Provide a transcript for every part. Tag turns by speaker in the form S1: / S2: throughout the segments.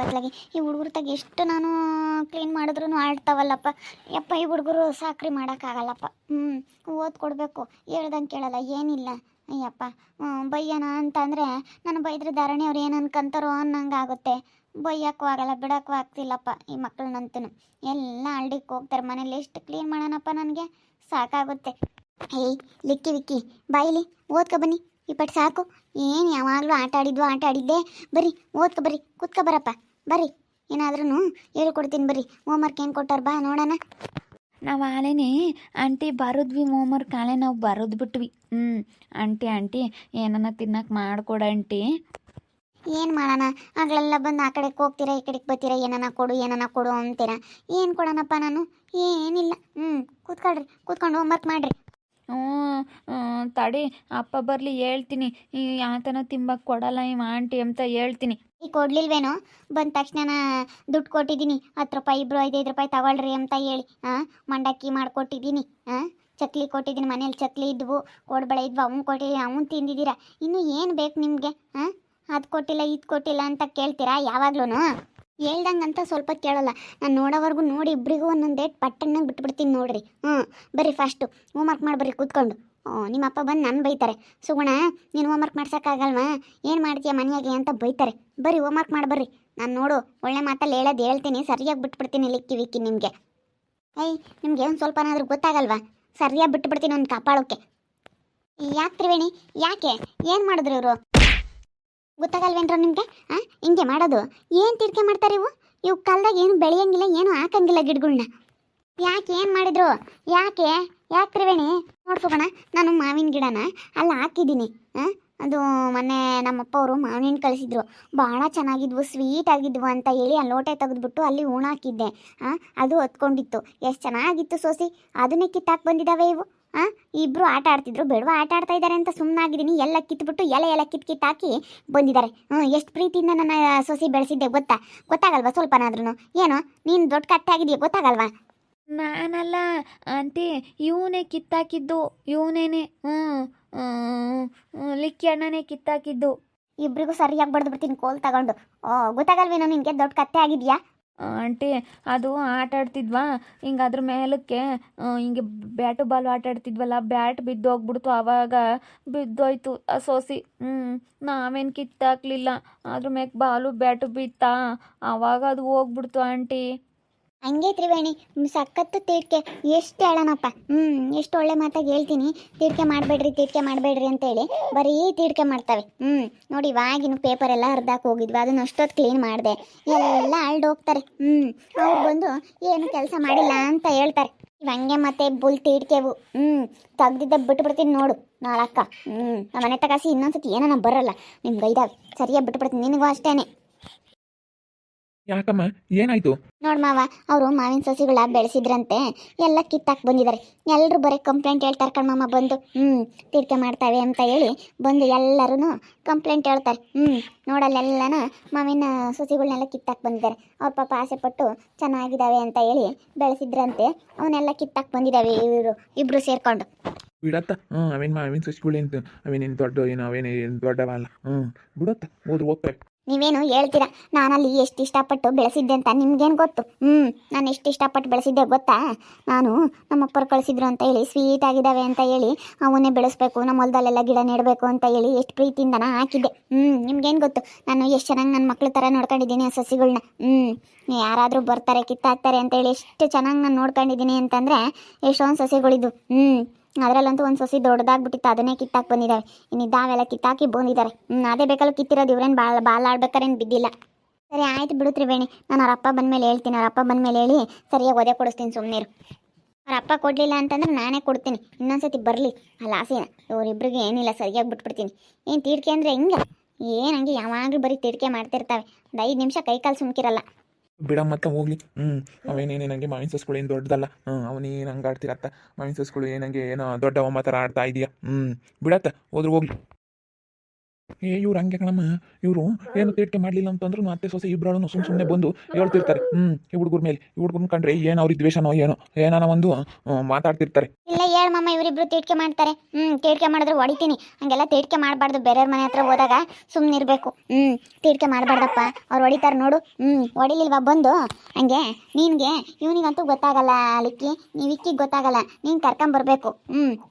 S1: ಅತ್ಲಾಗೆ ಈ ಹುಡುಗರು ತಾಗ ಎಷ್ಟು ನಾನು ಕ್ಲೀನ್ ಮಾಡಿದ್ರು ಆಡ್ತಾವಲ್ಲಪ್ಪ. ಯಪ್ಪ ಈ ಹುಡುಗರು ಸಾಕ್ರಿ ಮಾಡೋಕ್ಕಾಗಲ್ಲಪ್ಪ. ಓದ್ ಕೊಡಬೇಕು, ಹೇಳ್ದಂಗೆ ಕೇಳಲ್ಲ, ಏನಿಲ್ಲ. ಅಯ್ಯಪ್ಪ ಬೈಯೋಣ ಅಂತಂದರೆ ನಾನು ಬೈದ್ರೆ ಧಾರಣೆ ಅವ್ರು ಏನು ಅನ್ಕೊಂತಾರೋ ಅನ್ನಂಗೆ ಆಗುತ್ತೆ. ಬೈಯೋಕ್ಕೂ ಆಗಲ್ಲ, ಬಿಡೋಕ್ಕೂ ಆಗ್ತಿಲ್ಲಪ್ಪ ಈ ಮಕ್ಕಳನ್ನಂತೂ. ಎಲ್ಲ ಹಳ್ಳಿಗೆ ಹೋಗ್ತಾರೆ, ಮನೇಲಿ ಎಷ್ಟು ಕ್ಲೀನ್ ಮಾಡೋಣಪ್ಪ, ನನಗೆ ಸಾಕಾಗುತ್ತೆ. ಏಯ್ ಲಿಕ್ಕಿ ವಿಕ್ಕಿ ಬಾಯಿಲಿ ಓದ್ಕೊ ಬನ್ನಿ, ಇಪ್ಪಟ್ಟು ಸಾಕು. ಏನು ಯಾವಾಗಲೂ ಆಟ ಆಡಿದ್ದೆ. ಬರ್ರಿ ಓದ್ಕೊ ಬರ್ರಿ, ಕೂತ್ಕೊ ಬರಪ್ಪ, ಬರ್ರಿ ಏನಾದ್ರೂ ಹೇಳ್ಕೊಡ್ತೀನಿ ಬರ್ರಿ. ಹೋಮ್ವರ್ಕ್ ಏನು ಕೊಟ್ಟಾರ ಬಾ ನೋಡೋಣ.
S2: ನಾವು ಆಲೇನೆ ಆಂಟಿ ಬರೋದ್ವಿ ಹೋಮ್ವರ್ಕ್ ಕಾಲೇ ನಾವು ಬರೋದ್ಬಿಟ್ವಿ. ಆಂಟಿ ಏನನ್ನ ತಿನ್ನಕ್ಕೆ ಮಾಡಿಕೊಡ ಆಂಟಿ.
S1: ಏನು ಮಾಡೋಣ, ಆಗಲೆಲ್ಲ ಬಂದು ಆ ಕಡೆಗೆ ಹೋಗ್ತೀರಾ, ಈ ಕಡೆಗೆ ಬರ್ತೀರಾ, ಏನನ್ನ ಕೊಡು ಅಂತೀರಾ. ಏನು ಕೊಡೋಣಪ್ಪ ನಾನು, ಏನಿಲ್ಲ. ಕೂತ್ಕೊಂಡು ಹೋಮ್ವರ್ಕ್ ಮಾಡಿರಿ.
S2: ತಡಿ ಅಪ್ಪ ಬರಲಿ ಹೇಳ್ತೀನಿ. ಯಾತನ ತಿಂಬಕ್ಕೆ ಕೊಡಲ್ಲ ಇವ ಆಂಟಿ ಅಂತ ಹೇಳ್ತೀನಿ.
S1: ಈಗ ಕೊಡ್ಲಿಲ್ವೇನೋ, ಬಂದ ತಕ್ಷಣ ದುಡ್ಡು ಕೊಟ್ಟಿದ್ದೀನಿ, 10 ರೂಪಾಯಿ, 2 5 ರೂಪಾಯಿ ತಗೊಳ್ರಿ ಅಂತ ಹೇಳಿ. ಮಂಡಕ್ಕಿ ಮಾಡಿಕೊಟ್ಟಿದ್ದೀನಿ, ಚಕ್ಲಿ ಕೊಟ್ಟಿದ್ದೀನಿ, ಮನೇಲಿ ಚಕ್ಲಿ ಇದ್ವು, ಕೋಡ್ಬಳೆ ಇದ್ವು, ಅವನು ಕೊಟ್ಟಿದ್ದೀನಿ, ಅವನು ತಿಂದಿದ್ದೀರಾ. ಇನ್ನು ಏನು ಬೇಕು ನಿಮಗೆ? ಅದು ಕೊಟ್ಟಿಲ್ಲ ಇದು ಕೊಟ್ಟಿಲ್ಲ ಅಂತ ಕೇಳ್ತೀರಾ ಯಾವಾಗ್ಲೂ? ಹೇಳ್ದಂಗಂತ ಸ್ವಲ್ಪ ಕೇಳಲ್ಲ. ನಾನು ನೋಡೋವರೆಗೂ ನೋಡಿ ಇಬ್ಬರಿಗೂ ಒಂದೊಂದು ಡೇಟ್ ಪಟ್ಟನ್ನಾಗಿ ಬಿಟ್ಬಿಡ್ತೀನಿ ನೋಡ್ರಿ. ಬರ್ರಿ ಫಸ್ಟು ಹೋಮ್ವರ್ಕ್ ಮಾಡಿ ಬರ್ರಿ ಕೂತ್ಕೊಂಡು. ನಿಮ್ಮ ಅಪ್ಪ ಬಂದು ನನ್ನ ಬೈತಾರೆ, ಸುಗುಣ ನೀನು ಹೋಮ್ವರ್ಕ್ ಮಾಡ್ಸೋಕ್ಕಾಗಲ್ವಾ, ಏನು ಮಾಡ್ತೀಯ ಮನೆಯಾಗೆ ಅಂತ ಬೈತಾರೆ. ಬರ್ರಿ ಹೋಮ್ವರ್ಕ್ ಮಾಡಿ ಬರ್ರಿ. ನಾನು ನೋಡು ಒಳ್ಳೆ ಮಾತಲ್ಲಿ ಹೇಳ್ತೀನಿ, ಸರಿಯಾಗಿ ಬಿಟ್ಬಿಡ್ತೀನಿ ಲಿಕ್ಕಿ ವಿಕ್ಕಿ ನಿಮಗೆ. ನಿಮಗೆ ಒಂದು ಸ್ವಲ್ಪನಾದ್ರೂ ಗೊತ್ತಾಗಲ್ವಾ? ಸರಿಯಾಗಿ ಬಿಟ್ಬಿಡ್ತೀನಿ ಒಂದು ಕಾಪಾಳೋಕ್ಕೆ. ಯಾಕೆ ತ್ರಿವೇಣಿ, ಯಾಕೆ ಏನು ಮಾಡಿದ್ರು ಇವರು? ಗೊತ್ತಾಗಲ್ವೇನ್ರ ನಿಮಗೆ? ಹಿಂಗೆ ಮಾಡೋದು ಏನು ತಿರ್ಕೆ ಮಾಡ್ತಾರೆ ಇವು ಕಾಲದಾಗ? ಏನು ಬೆಳೆಯಂಗಿಲ್ಲ, ಏನು ಹಾಕಂಗಿಲ್ಲ ಗಿಡಗಳ್ನ. ಯಾಕೆ ಏನು ಮಾಡಿದ್ರು? ಯಾಕೆ ತ್ರಿವೇಣಿ? ನೋಡ್ಸೋಣ, ನಾನು ಮಾವಿನ ಗಿಡನ ಅಲ್ಲಿ ಹಾಕಿದ್ದೀನಿ. ಅದು ಮೊನ್ನೆ ನಮ್ಮಪ್ಪ ಅವರು ಮಾವಿನ ಹಣ್ಣು ಕಳಿಸಿದ್ರು, ಭಾಳ ಚೆನ್ನಾಗಿದ್ವು, ಸ್ವೀಟ್ ಆಗಿದ್ವು ಅಂತ ಹೇಳಿ ಆ ಲೋಟೆ ತೆಗೆದ್ಬಿಟ್ಟು ಅಲ್ಲಿ ಹಾಕಿದ್ದೆ. ಅದು ಹೊತ್ಕೊಂಡಿತ್ತು, ಎಷ್ಟು ಚೆನ್ನಾಗಿತ್ತು ಸೋಸಿ. ಅದನ್ನೇ ಕಿತ್ತಾಕಿ ಬಂದಿದ್ದಾವೆ ಇವು. ಇಬ್ಬರು ಆಟ ಆಡ್ತಿದ್ರು, ಬೇಡವಾ ಆಟ ಆಡ್ತಾ ಇದ್ದಾರೆ ಅಂತ ಸುಮ್ಮನಾಗಿದ್ದೀನಿ. ಎಲ್ಲ ಕಿತ್ಬಿಟ್ಟು ಎಲೆ ಕಿತ್ತಾಕಿ ಬಂದಿದ್ದಾರೆ. ಎಷ್ಟು ಪ್ರೀತಿಯಿಂದ ನನ್ನ ಸೊಸಿ ಬೆಳೆಸಿದ್ದೆ ಗೊತ್ತಾಗಲ್ವಾ ಸ್ವಲ್ಪನಾದ್ರೂ? ಏನೋ ನೀನು ದೊಡ್ಡ ಕತ್ತೆ ಆಗಿದೆಯಾ, ಗೊತ್ತಾಗಲ್ವಾ?
S2: ನಾನಲ್ಲ ಆಂಟಿ, ಇವನೇ ಕಿತ್ತಾಕಿದ್ದು, ಇವನೇನೆ. ಲಿಕ್ಕಿ ಅಣ್ಣನೇ ಕಿತ್ತಾಕಿದ್ದು.
S1: ಇಬ್ಬರಿಗೂ ಸರಿಯಾಗಿ ಬಡ್ದು ಬಿಡ್ತೀನಿ ಕೋಲ್ ತಗೊಂಡು. ಗೊತ್ತಾಗಲ್ವೇನೋ ನಿನಗೆ, ದೊಡ್ಡ ಕತ್ತೆ ಆಗಿದೆಯಾ?
S2: ಆಂಟಿ ಅದು ಆಟ ಆಡ್ತಿದ್ವಾ, ಹಿಂಗೆ ಅದ್ರ ಮೇಲಕ್ಕೆ ಹಿಂಗೆ ಬ್ಯಾಟು ಬಾಲು ಆಟ ಆಡ್ತಿದ್ವಲ್ಲ, ಬ್ಯಾಟ್ ಬಿದ್ದೋಗ್ಬಿಡ್ತು, ಆವಾಗ ಬಿದ್ದೋಯ್ತು ಆ ಸೋಸಿ. ನಾವೇನು ಕಿತ್ತಾಕ್ಲಿಲ್ಲ, ಅದ್ರ ಮ್ಯಾಗ ಬಾಲು ಬ್ಯಾಟು ಬಿತ್ತಾ, ಆವಾಗ ಅದು ಹೋಗ್ಬಿಡ್ತು ಆಂಟಿ.
S1: ಹಂಗೆ ತ್ರಿವೇಣಿ ಸಖತ್ತು ತೀಡ್ಕೆ, ಎಷ್ಟು ಹೇಳೋಣಪ್ಪ. ಎಷ್ಟು ಒಳ್ಳೆ ಮಾತಾಗಿ ಹೇಳ್ತೀನಿ, ತೀಡ್ಕೆ ಮಾಡಬೇಡ್ರಿ ಅಂತೇಳಿ ಬರೀ ತೀಡ್ಕೆ ಮಾಡ್ತವೆ. ನೋಡಿ ಇವಾಗಿನ ಪೇಪರ್ ಎಲ್ಲ ಹರಿದಾಕಿ ಹೋಗಿದ್ವಿ, ಅದನ್ನ ಅಷ್ಟೊತ್ತು ಕ್ಲೀನ್ ಮಾಡಿದೆ, ಎಲ್ಲ ಹೋಗ್ತಾರೆ. ಅವ್ರು ಬಂದು ಏನು ಕೆಲಸ ಮಾಡಿಲ್ಲ ಅಂತ ಹೇಳ್ತಾರೆ. ಹಂಗೆ ಮತ್ತೆ ಬುಲ್ ತೀಡ್ಕೆವು. ತೆಗ್ದಿದ್ದ ಬಿಟ್ಬಿಡ್ತೀನಿ ನೋಡು ನಾಳಕ್ಕ. ನಮ್ಮ ಮನೆ ತಗಾಸಿ ಇನ್ನೊಂದ್ಸತಿ ಏನೋ ಬರಲ್ಲ ನಿಮ್ಗೆ ಇದಾವೆ, ಸರಿಯಾಗಿ ಬಿಟ್ಬಿಡ್ತೀನಿ, ನಿನಗೂ ಅಷ್ಟೇನೆ.
S3: ಯಾಕಮ್ಮ ಏನಾಯ್ತು?
S1: ನೋಡ್ ಮಾವ, ಅವರು ಮಾವಿನ ಸಸಿಗಳ ಬೆಳೆಸಿದ್ರಂತೆ, ಎಲ್ಲ ಕಿತ್ತಾಕ್ ಬಂದಿದ್ದಾರೆ. ಎಲ್ಲರೂ ಬರೀ ಕಂಪ್ಲೇಂಟ್ ಹೇಳ್ತಾರೆ ಕಣ್ಮಮ್ಮ, ಬಂದು ತೀರ್ಕೆ ಮಾಡ್ತಾವೆ ಅಂತ ಹೇಳಿ ಬಂದು ಎಲ್ಲರೂ ಕಂಪ್ಲೇಂಟ್ ಹೇಳ್ತಾರೆ. ನೋಡಲ್ಲೆಲ್ಲನ ಮಾವಿನ ಸಸಿಗಳನ್ನೆಲ್ಲ ಕಿತ್ತಾಕ್ ಬಂದಿದ್ದಾರೆ. ಅವ್ರ ಪಾಪ ಆಸೆ ಪಟ್ಟು ಚೆನ್ನಾಗಿದ್ದಾವೆ ಅಂತ ಹೇಳಿ ಬೆಳೆಸಿದ್ರಂತೆ, ಅವನ್ನೆಲ್ಲ ಕಿತ್ತಾಕ್ ಬಂದಿದ್ದಾವೆ ಇವರು ಇಬ್ರು ಸೇರ್ಕೊಂಡು.
S3: ಬಿಡತ್ತ ಅವೇನು ಸಸಿಗಳೇನು ಅವೇನೇನು ಅವೇನೇನು ದೊಡ್ಡವಲ್ಲ. ಬಿಡತ್ತ ಹೋಗ್ತೇವೆ.
S1: ನೀವೇನು ಹೇಳ್ತೀರಾ, ನಾನಲ್ಲಿ ಎಷ್ಟು ಇಷ್ಟಪಟ್ಟು ಬೆಳೆಸಿದ್ದೆ ಅಂತ ನಿಮ್ಗೇನು ಗೊತ್ತು? ನಾನು ಎಷ್ಟು ಇಷ್ಟಪಟ್ಟು ಬೆಳೆಸಿದ್ದೆ ಗೊತ್ತಾ? ನಾನು ನಮ್ಮಪ್ಪರು ಕಳಿಸಿದ್ರು ಅಂತ ಹೇಳಿ, ಸ್ವೀಟ್ ಆಗಿದ್ದಾವೆ ಅಂತ ಹೇಳಿ ಅವನ್ನೇ ಬೆಳೆಸ್ಬೇಕು, ನಮ್ಮ ಹೊಲದಲ್ಲೆಲ್ಲ ಗಿಡ ನೆಡಬೇಕು ಅಂತ ಹೇಳಿ ಎಷ್ಟು ಪ್ರೀತಿಯಿಂದ ನಾನು ಹಾಕಿದ್ದೆ. ನಿಮ್ಗೇನು ಗೊತ್ತು ನಾನು ಎಷ್ಟು ಚೆನ್ನಾಗಿ ನನ್ನ ಮಕ್ಳ ಥರ ನೋಡ್ಕೊಂಡಿದ್ದೀನಿ ಆ ಸಸಿಗಳನ್ನ. ಯಾರಾದರೂ ಬರ್ತಾರೆ ಕಿತ್ತಾಕ್ತಾರೆ ಅಂತ ಹೇಳಿ ಎಷ್ಟು ಚೆನ್ನಾಗಿ ನಾನು ನೋಡ್ಕೊಂಡಿದ್ದೀನಿ ಅಂತಂದರೆ ಎಷ್ಟೊಂದು ಸಸಿಗಳಿದ್ದು. ಅದರಲ್ಲಂತೂ ಒಂದು ಸಸಿ ದೊಡ್ಡದಾಗ್ಬಿಟ್ಟಿತ್ತು, ಅದನ್ನೇ ಕಿತ್ತಾಕಿ ಬಂದಿದ್ದಾವೆ. ಇನ್ನಿದ್ದಾವೆಲ್ಲ ಕಿತ್ತಾಕಿ ಬಂದಿದ್ದಾರೆ. ಅದೇ ಬೇಕಲ್ಲ ಕಿತ್ತಿರೋದು, ಇವ್ರೇನು ಬಾಲ್ ಆಡ್ಬೇಕಾರೇನು ಬಿದ್ದಿಲ್ಲ. ಸರಿ ಆಯ್ತು ಬಿಡು ತ್ರಿವೇಣಿ, ನಾನು ಅವ್ರ ಅಪ್ಪ ಬಂದಮೇಲೆ ಹೇಳ್ತೀನಿ. ಅವ್ರ ಅಪ್ಪ ಬಂದಮೇಲೆ ಹೇಳಿ ಸರಿಯಾಗಿ ಒದೆ ಕೊಡಿಸ್ತೀನಿ, ಸುಮ್ಮನಿರು. ಅವ್ರ ಅಪ್ಪ ಕೊಡಲಿಲ್ಲ ಅಂತಂದ್ರೆ ನಾನೇ ಕೊಡ್ತೀನಿ, ಇನ್ನೊಂದ್ಸತಿ ಬರಲಿ ಅಲ್ಲ ಆಸೆನ. ಇವರಿಬ್ರಿಗೆ ಏನಿಲ್ಲ, ಸರಿಯಾಗಿ ಬಿಟ್ಬಿಡ್ತೀನಿ. ಏನು ತೀಡ್ಕೆ ಅಂದರೆ ಹಿಂಗೆ, ಏನು ಹಂಗೆ ಯಾವಾಗಲೂ ಬರೀ ತೀಡ್ಕೆ ಮಾಡ್ತಿರ್ತಾವೆ. ಒಂದು 5 ನಿಮಿಷ ಕೈಕಾಲು ಸುಮ್ಕಿರಲ್ಲ.
S3: ಬಿಡ ಮತ್ತೆ ಹೋಗ್ಲಿ. ಅವೇನೇನು ನಂಗೆ ಮಾವಿನ ಸಸ್ಗಳು ಏನು ದೊಡ್ಡದಲ್ಲ. ಅವನೇನು ಹಂಗೆ ಆಡ್ತಿರತ್ತ, ಮಾವಿನ ಸಸ್ಗಳು ಏನಂಗೆ ಏನೋ ದೊಡ್ಡ ಒಮ್ಮ ಥರ ಆಡ್ತಾ ಇದೆಯಾ. ಬಿಡತ್ತ ಹೋದ್ರೆ ಹೋಗ್ಲಿ. ಇವ್ರು ಹಂಗೆ ಕಣಮ್ಮ, ಇವರು ಏನು ತೀಟೆ ಮಾಡಲಿಲ್ಲ ಅಂತಂದ್ರು ಅತ್ತೆ ಸೊಸೆ ಇಬ್ಬರನ್ನು ಸುಮ್ಮನೆ ಬಂದು ಹೇಳ್ತಿರ್ತಾರೆ. ಈ ಹುಡುಗರ ಮೇಲೆ, ಈ ಹುಡುಗರನ್ನ ಕಂಡ್ರೆ ಏನು ಅವ್ರ ದ್ವೇಷನೋ ಏನೋ ಏನಾನ ಒಂದು ಮಾತಾಡ್ತಿರ್ತಾರೆ.
S1: ಇಲ್ಲ ಹೇಳ ಮಮ್ಮ, ಇವರಿಬ್ರು ತೀಟ್ಕೆ ಮಾಡ್ತಾರೆ. ತೀಟ್ಕೆ ಮಾಡಿದ್ರೆ ಹೊಡಿತೀನಿ. ಹಂಗೆಲ್ಲ ತೀಟ್ಕೆ ಮಾಡಬಾರ್ದು. ಬೇರೆಯವ್ರ ಮನೆ ಹತ್ರ ಹೋದಾಗ ಸುಮ್ಮನಿರ್ಬೇಕು. ತೀಟ್ಕೆ ಮಾಡಬಾರ್ದಪ್ಪ, ಅವ್ರು ಹೊಡಿತಾರೆ ನೋಡು. ಹೊಡಿಲಿಲ್ವಾ ಬಂದು ಹಂಗೆ? ನಿನಗೆ ಇವನಿಗಂತೂ ಗೊತ್ತಾಗಲ್ಲ ಲಿಕ್ಕಿ, ನೀವು ಇಕ್ಕಿಗೆ ಗೊತ್ತಾಗಲ್ಲ. ನೀನು ಕರ್ಕೊಂಬರ್ಬೇಕು.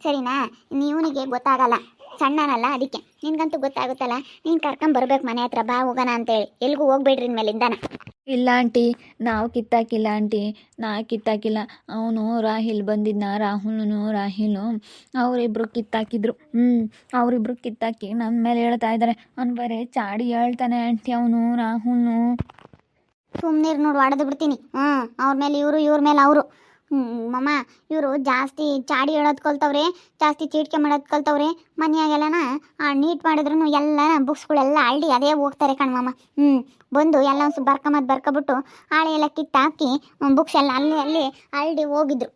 S1: ಸರಿನಾ? ಇವನಿಗೆ ಗೊತ್ತಾಗಲ್ಲ, ಸಣ್ಣನಲ್ಲ, ಅದಕ್ಕೆ ನಿನ್ಗಂತೂ ಗೊತ್ತಾಗುತ್ತಲ್ಲ. ನೀನು ಕರ್ಕೊಂಬರ್ಬೇಕು ಮನೆ ಹತ್ರ, ಬಾ ಹೋಗೋಣ ಅಂತೇಳಿ. ಎಲ್ಗೂ ಹೋಗ್ಬೇಡ್ರಿ ಇನ್ಮೇಲಿಂದಾನ.
S2: ಇಲ್ಲ ಆಂಟಿ, ನಾವು ಕಿತ್ತಾಕಿಲ್ಲ ಆಂಟಿ, ನಾ ಕಿತ್ತಾಕಿಲ್ಲ. ಅವನು ರಾಹಿಲ್ ಬಂದಿದ್ದ, ರಾಹಿಲು ಅವರಿಬ್ರು ಕಿತ್ತಾಕಿದ್ರು. ಅವರಿಬ್ರು ಕಿತ್ತಾಕಿ ನನ್ನ ಮೇಲೆ ಹೇಳ್ತಾ ಇದ್ದಾರೆ. ಅವ್ನು ಬರೀ ಚಾಡಿ ಹೇಳ್ತಾನೆ ಆಂಟಿ, ಅವನು ರಾಹುಲ್ನು.
S1: ಸುಮ್ಮನಿರು ನೋಡು, ಹೊಡೆದು ಬಿಡ್ತೀನಿ. ಅವ್ರ ಮೇಲೆ ಇವರು, ಇವ್ರ ಮೇಲೆ ಅವರು. ಮಮ್ಮ, ಇವರು ಜಾಸ್ತಿ ಚಾಡಿ ಹೇಳೋದು ಕಲ್ತವ್ರೆ, ಜಾಸ್ತಿ ಚೀಟಿಕೆ ಮಾಡೋದು ಕಲ್ತವ್ರೆ. ಮನೆಯಾಗೆಲ್ಲನ ನೀಟ್ ಮಾಡಿದ್ರು ಎಲ್ಲ ಬುಕ್ಸ್ಗಳೆಲ್ಲ ಅಳ್ಳಿ ಅದೇ ಹೋಗ್ತಾರೆ ಕಣ್ಮಮ್ಮ. ಬಂದು ಎಲ್ಲ ಒಂದು ಬರ್ಕೊಬಿಟ್ಟು ಹಾಳೆ ಎಲ್ಲ ಕಿತ್ತಾಕಿ ಬುಕ್ಸ್ ಎಲ್ಲ ಅಲ್ಲಿ ಅಳ್ಳಿ ಹೋಗಿದ್ರು.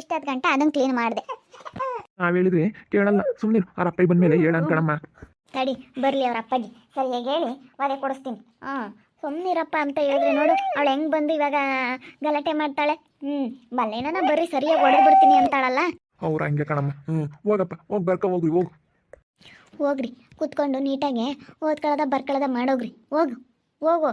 S1: ಇಷ್ಟೊತ್ತು ಗಂಟೆ ಅದನ್ನು ಕ್ಲೀನ್ ಮಾಡಿದೆ.
S3: ನಾವ್ ಹೇಳಿದ್ರೆ ಕೇಳಲ್ಲ, ಸುಮ್ಮನೆ ಅವ್ರ ಅಪ್ಪ ಬಂದ್ಮೇಲೆ ಹೇಳನ್ ಕಣಮ್ಮ.
S1: ತಡಿ ಬರಲಿ ಅವ್ರ ಅಪ್ಪಾಜಿ, ಸರಿಯಾಗಿ ಹೇಳಿ ವಧೆ ಕೊಡಿಸ್ತೀನಿ. ಸುಮ್ಮನಿರಪ್ಪ ಅಂತ ಹೇಳಿದ್ರೆ ನೋಡು, ಅವಳು ಹೆಂಗೆ ಬಂದು ಇವಾಗ ಗಲಾಟೆ ಮಾಡ್ತಾಳೆ. ಬಲ್ಲೇನ ಬರ್ರಿ ಸರಿಯಾಗಿ ಹೊಡೆದು ಬಿಡ್ತೀನಿ ಅಂತಾಳಲ್ಲ.
S3: ಅವ್ರ ಹಂಗೆ ಕಣಮ್ಮ. ಹೋಗಪ್ಪ, ಹೋಗ್ರಿ ಹೋಗು.
S1: ಹೋಗ್ರಿ, ಕೂತ್ಕೊಂಡು ನೀಟಾಗಿ ಬರ್ಕೊಳ್ಳೋದ ಮಾಡೋಗ್ರಿ. ಹೋಗು.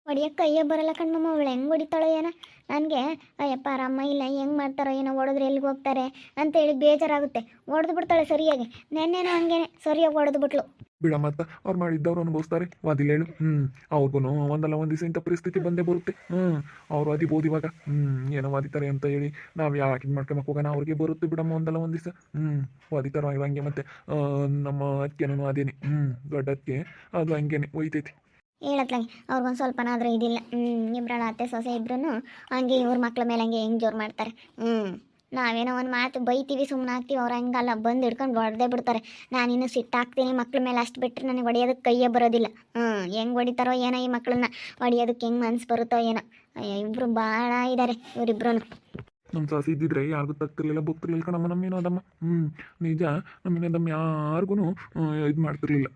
S1: ಹೊಡಿಯಕ್ಕೆ ಕೈಯೇ ಬರಲ್ಲ ಕಣ್ಮಮ್ಮ, ಅವಳು ಹೆಂಗೆ ಹೊಡಿತಾಳೋ ಏನೋ. ನನಗೆ ಅಯ್ಯಪ್ಪ ಅಮ್ಮ ಇಲ್ಲ, ಹೆಂಗೆ ಮಾಡ್ತಾರೋ ಏನೋ, ಹೊಡೆದ್ರೆ ಎಲ್ಲಿಗೆ ಹೋಗ್ತಾರೆ ಅಂತೇಳಿ ಬೇಜಾರಾಗುತ್ತೆ. ಹೊಡೆದು ಬಿಡ್ತಾಳೆ ಸರಿಯಾಗಿ. ನೆನ್ನೆನೋ ಹಂಗೇನೆ ಸರಿಯಾಗಿ ಹೊಡೆದು ಬಿಟ್ಲು.
S3: ಬಿಡ ಮತ್ತ ಅವ್ರು ಮಾಡಿದ್ದವ್ರು ಅನುಭವಿಸ್ತಾರೆ. ವಾದಿಲ್ಲ ಹೇಳು. ಅವ್ರಿಗೂ ಒಂದಲ್ಲ ಒಂದು ದಿವಸ ಇಂಥ ಪರಿಸ್ಥಿತಿ ಬಂದೇ ಬರುತ್ತೆ. ಅವರು ಅದಿಬೋದು ಇವಾಗ. ಏನೋ ವಾದಿತಾರೆ ಅಂತ ಹೇಳಿ ನಾವು ಯಾಕೆ ಇದು ಮಾಡ್ಕೊಂಬಕ್ ಹೋಗೋಣ, ಅವ್ರಿಗೆ ಬರುತ್ತೆ ಬಿಡಮ್ಮ ಒಂದಲ್ಲ ಒಂದು ದಿವಸ. ವಾದಿತಾರ ಹಂಗೆ. ಮತ್ತೆ ನಮ್ಮ ಅಕ್ಕೆನೂ ಅದೇನೆ, ದೊಡ್ಡ ಅಕ್ಕೆ ಅದು ಹಂಗೇನೆ ಒಯ್ತೈತಿ.
S1: ಹೇಳತ್ಲಾಗೆ ಅವ್ರಿಗೊಂದು ಸ್ವಲ್ಪನಾದ್ರೂ ಇದಿಲ್ಲ. ಇಬ್ಬರಳ ಅತ್ತೆ ಸೊಸೆ ಇಬ್ರು ಹಂಗೆ ಇವ್ರ ಮಕ್ಳ ಮೇಲೆ ಹಂಗೆ ಹೆಂಗೆ ಜೋರು ಮಾಡ್ತಾರೆ. ನಾವೇನೋ ಒಂದು ಮಾತು ಬೈತೀವಿ, ಸುಮ್ಮನೆ ಆಗ್ತೀವಿ. ಅವ್ರು ಹಂಗಲ್ಲ, ಬಂದು ಹಿಡ್ಕೊಂಡು ಹೊಡೆದೇ ಬಿಡ್ತಾರೆ. ನಾನಿನ್ನು ಸಿಟ್ಟಾಗ್ತೀನಿ ಮಕ್ಳ ಮೇಲೆ. ಅಷ್ಟು ಬಿಟ್ಟರೆ ನನಗೆ ಹೊಡೆಯೋದಕ್ಕೆ ಕೈಯೇ ಬರೋದಿಲ್ಲ. ಹೆಂಗೆ ಹೊಡಿತಾರೋ ಏನೋ ಈ ಮಕ್ಕಳನ್ನ, ಹೊಡಿಯೋದಕ್ಕೆ ಹೆಂಗೆ ಮನ್ಸು ಬರುತ್ತೋ ಏನೋ. ಇಬ್ಬರು ಭಾಳ ಇದ್ದಾರೆ ಇವರಿಬ್ರು.
S3: ನಮ್ಮ ಸಾಸಿ ಇದ್ದಿದ್ರೆ ಯಾರಿಗೂ ತಗ್ತಿರ್ಲಿಲ್ಲ, ಬೊಗ್ತಿರ್ಲಿಲ್ಲ ಕಣಮ್ಮ. ನಮ್ಮೇನೋ ಅದಮ್ಮ. ನಿಜ, ನಮ್ಮೇನದಮ್ಮ ಯಾರಿಗೂ ಇದು ಮಾಡ್ತಿರ್ಲಿಲ್ಲ.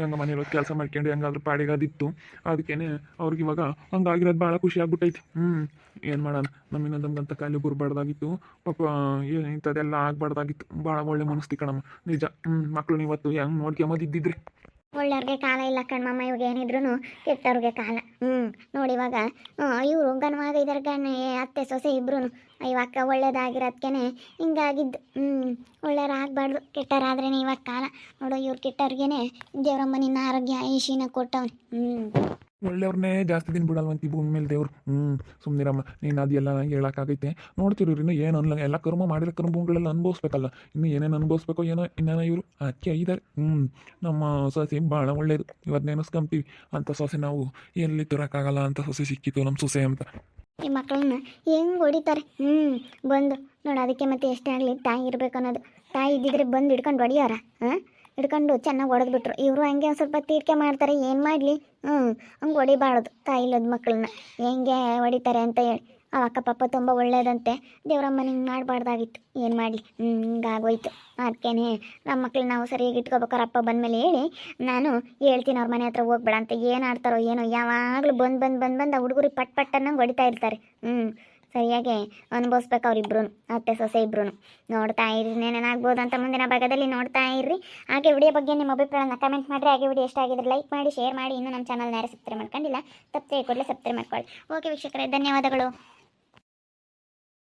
S3: ಹೆಂಗ ಮನೇಲಿ ಕೆಲಸ ಮಾಡ್ಕೊಂಡು ಹೆಂಗಾದ್ರೂ ಪಾಡಿಗಾದಿತ್ತು. ಅದಕ್ಕೇನೆ ಅವ್ರಿಗೆ ಇವಾಗ ಹಂಗಾಗಿರೋದು ಭಾಳ ಖುಷಿ ಆಗ್ಬಿಟ್ಟೈತಿ. ಏನು ಮಾಡೋಣ, ನಮ್ಮಿನದಮ್ಗಂತ ಕಾಯಿಲೆ ಬರಬಾರ್ದಾಗಿತ್ತು ಪಾಪ. ಏನು ಇಂಥದ್ದೆಲ್ಲ ಆಗ್ಬಾರ್ದಾಗಿತ್ತು. ಭಾಳ ಒಳ್ಳೆ ಮನಸ್ತಿ ಕಣಮ್ಮ, ನಿಜ. ಮಕ್ಕಳು ಇವತ್ತು ಹೆಂಗೆ ನೋಡ್ಕೊಂಬದಿದ್ದಿದ್ರೆ.
S1: ಒಳ್ಳೆಯವ್ರಿಗೆ ಕಾಲ ಇಲ್ಲ ಕಣ್ಮಮ್ಮ, ಇವಾಗ ಏನಿದ್ರು ಕೆಟ್ಟವ್ರಿಗೆ ಕಾಲ. ನೋಡಿ ಇವಾಗ ಇವರು ಗನ್ವಾಗ ಇದ್ದಾರೆ, ಅತ್ತೆ ಸೊಸೆ ಇಬ್ರು. ಇವಾಗ ಒಳ್ಳೇದಾಗಿರೋದಕ್ಕೇನೆ ಹಿಂಗಾಗಿದ್ದು. ಒಳ್ಳೆಯವ್ರಾಗಬಾರ್ದು, ಕೆಟ್ಟವರಾದ್ರೇ ಇವಾಗ ಕಾಲ. ನೋಡೋ ಇವ್ರು ಕೆಟ್ಟವ್ರಿಗೇನೆ ದೇವ್ರಮ್ಮ ನಿನ್ನ ಆರೋಗ್ಯ ಆಯುಷಿನ ಕೊಟ್ಟವ್ನು.
S3: ಒಳ್ಳೆಯವ್ರನ್ನೇ ಜಾಸ್ತಿ ದಿನ ಬಿಡಲ್ವಂತ ಈ ಭೂಮಿ ಮೇಲೆ ದೇವ್ರು. ಸುಮ್ಮನಿರಮ್ಮ, ನೀನು ಅದೆಲ್ಲ ಹೇಳೋಕ್ಕಾಗೈತೆ. ನೋಡ್ತಿರು ಇನ್ನು ಏನು ಅನ್ಲ, ಎಲ್ಲ ಕರ್ಮ ಮಾಡಿರೋ ಕರ್ಮಗಳೆಲ್ಲ ಅನುಭವಿಸ್ಬೇಕಲ್ಲ. ಇನ್ನು ಏನೇನು ಅನುಭವಿಸ್ಬೇಕೋ ಏನೋ ಇನ್ನೇನೋ ಇವರು ಅಕ್ಕಿ ಇದ್ದಾರೆ. ನಮ್ಮ ಸೊಸೆ ಭಾಳ ಒಳ್ಳೇದು. ಇವತ್ತು ನೆನೆಸ್ಕೊಂತೀವಿ ಅಂಥ ಸೊಸೆ ನಾವು ಎಲ್ಲಿ ತರೋಕ್ಕಾಗಲ್ಲ ಅಂತ ಸೊಸೆ ಸಿಕ್ಕಿತ್ತು ನಮ್ಮ ಸೊಸೆ ಅಂತ.
S1: ಈ ಮಕ್ಕಳನ್ನ ಹೆಂಗೆ ಹೊಡಿತಾರೆ. ಬಂದು ನೋಡು, ಅದಕ್ಕೆ ಮತ್ತೆ ಎಷ್ಟೇ ಆಗಲಿ ತಾಯಿ ಇರಬೇಕು ಅನ್ನೋದು. ತಾಯಿ ಇದ್ದಿದ್ರೆ ಬಂದು ಹಿಡ್ಕೊಂಡು ಹೊಡಿಯೋರ, ಹಿಡ್ಕೊಂಡು ಚೆನ್ನಾಗಿ ಹೊಡೆದ್ಬಿಟ್ರು. ಇವರು ಹಂಗೆ ಒಂದು ಸ್ವಲ್ಪ ತೀರ್ಕೆ ಮಾಡ್ತಾರೆ. ಏನು ಮಾಡಲಿ, ಹಂಗೆ ಹೊಡಿಬಾರ್ದು ತಾಯಿ ಇಲ್ಲದ ಮಕ್ಕಳನ್ನ. ಹೆಂಗೆ ಹೊಡಿತಾರೆ ಅಂತ ಹೇಳಿ. ಆ ಅಕ್ಕ ಪಾಪ ತುಂಬ ಒಳ್ಳೇದಂತೆ, ದೇವ್ರಮ್ಮನ ಹಿಂಗೆ ಮಾಡಬಾರ್ದಾಗಿತ್ತು. ಏನು ಮಾಡಲಿ, ಹಿಂಗಾಗೋಯ್ತು. ಅದಕ್ಕೇನೆ ನಮ್ಮ ಮಕ್ಳನ್ನ ನಾವು ಸರಿಯಾಗಿ ಇಟ್ಕೋಬೇಕಾರೆ ಅಪ್ಪ ಬಂದಮೇಲೆ ಹೇಳಿ ನಾನು ಹೇಳ್ತೀನಿ ಅವ್ರ ಮನೆ ಹತ್ರ ಹೋಗ್ಬೇಡ ಅಂತ. ಏನು ಆಡ್ತಾರೋ ಏನೋ, ಯಾವಾಗಲೂ ಬಂದು ಆ ಹುಡುಗರಿಗೆ ಪಟ್ ಅನ್ನಂಗೆ ಹೊಡಿತಾ ಇರ್ತಾರೆ. ಸರಿಯಾಗಿ ಅನುಭವಿಸ್ಬೇಕು ಅವರಿಬ್ರು, ಅತ್ತೆ ಸೊಸೆ ಇಬ್ರು. ನೋಡ್ತಾ ಇರ್ರಿ, ಏನೇನಾಗ್ಬೋದು ಅಂತ ಮುಂದಿನ ಭಾಗದಲ್ಲಿ ನೋಡ್ತಾ ಇರ್ರಿ. ಹಾಗೆ ವಿಡಿಯೋ ಬಗ್ಗೆ ನಿಮ್ಮ ಅಭಿಪ್ರಾಯನ ಕಮೆಂಟ್ ಮಾಡಿರಿ. ಹಾಗೆ ವಿಡಿಯೋ ಇಷ್ಟ ಆಗಿದ್ರೆ ಲೈಕ್ ಮಾಡಿ, ಶೇರ್ ಮಾಡಿ. ಇನ್ನೂ ನಮ್ಮ ಚಾನಲ್ನ ಯಾರು ಸಬ್ಸ್ಕ್ರೈಬ್ ಮಾಡ್ಕೊಂಡಿಲ್ಲ, ಸಬ್ಸ್ಕ್ರೈಬ್ ಕೊಡಲಿ, ಸಬ್ಸ್ಕ್ರೈಬ್ ಮಾಡ್ಕೊಳ್ಳಿ. ಓಕೆ ವೀಕ್ಷಕರೇ, ಧನ್ಯವಾದಗಳು.